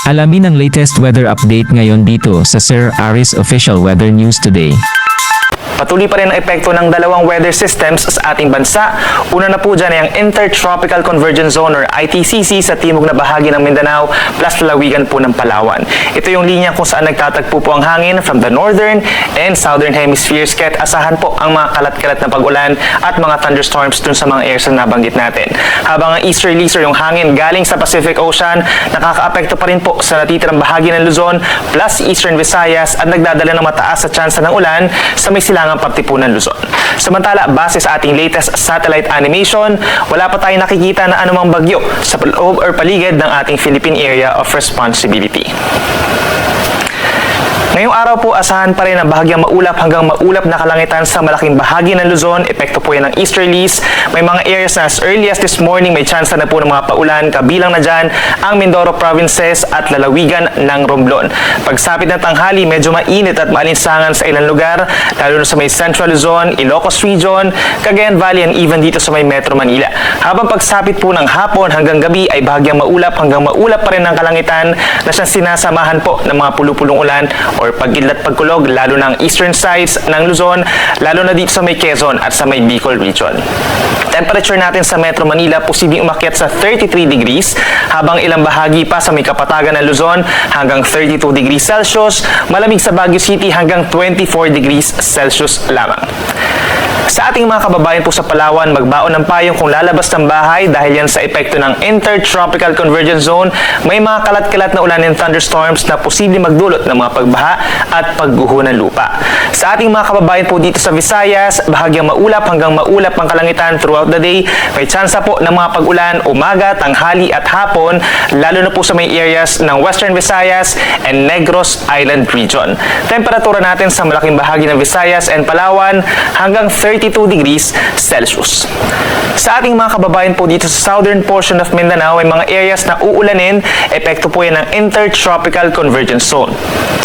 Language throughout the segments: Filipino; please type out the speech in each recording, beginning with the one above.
Alamin ang latest weather update ngayon dito sa Sir Aris Official Weather News Today. Patuloy pa rin ang epekto ng dalawang weather systems sa ating bansa. Una na po dyan ay ang Intertropical Convergence Zone or ITCZ sa timog na bahagi ng Mindanao plus lalawigan po ng Palawan. Ito yung linya kung saan nagtatagpo po ang hangin from the northern and southern hemispheres, kaya't asahan po ang mga kalat-kalat na pag-ulan at mga thunderstorms dun sa mga areas na nabanggit natin. Habang ang easterlies or yung hangin galing sa Pacific Ocean, nakakaapekto pa rin po sa natitirang bahagi ng Luzon plus Eastern Visayas at nagdadala ng mataas sa tsansa ng ulan sa may silangang pagtipunan Luzon. Samantala, base sa ating latest satellite animation, wala pa tayong nakikita na anumang bagyo sa loob or paligid ng ating Philippine Area of Responsibility. Ngayong araw po, asahan pa rin ang bahagyang maulap hanggang maulap na kalangitan sa malaking bahagi ng Luzon. Epekto po yan ng easterlies. May mga areas na as early as this morning may chance na po ng mga paulan. Kabilang na dyan ang Mindoro provinces at lalawigan ng Romblon. Pagsapit ng tanghali, medyo mainit at maalinsangan sa ilang lugar, lalo na sa may Central Luzon, Ilocos Region, Cagayan Valley and even dito sa may Metro Manila. Habang pagsapit po ng hapon hanggang gabi ay bahagyang maulap hanggang maulap pa rin ng kalangitan na siyang sinasamahan po ng mga pulupulong ulan or pagkidlat pagkulog, lalo ng eastern sides ng Luzon, lalo na dito sa may Quezon at sa may Bicol region. Temperature natin sa Metro Manila posibleng umakyat sa 33 degrees, habang ilang bahagi pa sa may kapatagan ng Luzon hanggang 32 degrees Celsius, malamig sa Baguio City hanggang 24 degrees Celsius lamang. Sa ating mga kababayan po sa Palawan, magbaon ng payong kung lalabas ng bahay dahil yan sa epekto ng Intertropical Convergence Zone, may mga kalat-kalat na ulan and thunderstorms na posibleng magdulot ng mga pagbaha at pagguho ng lupa. Sa ating mga kababayan po dito sa Visayas, bahagyang maulap hanggang maulap ang kalangitan throughout the day. May tsansa po ng mga pag-ulan umaga, tanghali at hapon, lalo na po sa may areas ng Western Visayas and Negros Island region. Temperatura natin sa malaking bahagi ng Visayas and Palawan hanggang 32 degrees Celsius. Sa ating mga kababayan po dito sa southern portion of Mindanao, may mga areas na uulanin, epekto po yan ng Intertropical Convergence Zone.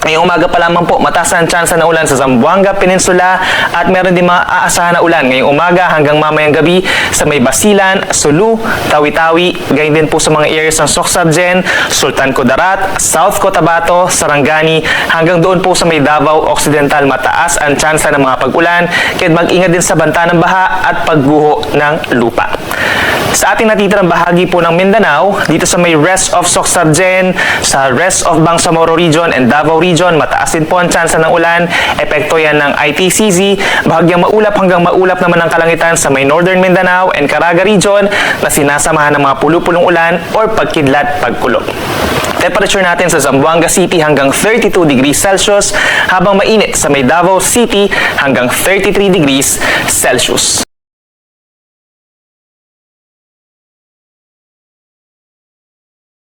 Ngayong umaga pa lamang po, mataas ang tsansa na ulan sa Zamboanga Peninsula at meron din mga aasahan na ulan ngayong umaga hanggang mamayang gabi sa may Basilan, Sulu, Tawi-Tawi, gayon din po sa mga areas ng Socsabgen, Sultan Kudarat, South Cotabato, Sarangani, hanggang doon po sa may Davao Occidental, mataas ang tsansa ng mga pag-ulan, kaya mag-ingat din sa banta ng baha at pagguho ng lupa. Sa ating natitirang bahagi po ng Mindanao, dito sa may rest of Socsabgen, sa rest of Bangsamoro region and Davao region, mataas din po ang tsansa ng ulan. Epekto yan ng ITCZ. Bahagyang maulap hanggang maulap naman ang kalangitan sa may northern Mindanao and Caraga region na sinasamahan ng mga pulupulong ulan or pagkidlat pagkulog. Temperature natin sa Zamboanga City hanggang 32 degrees Celsius, habang mainit sa may Davao City hanggang 33 degrees Celsius.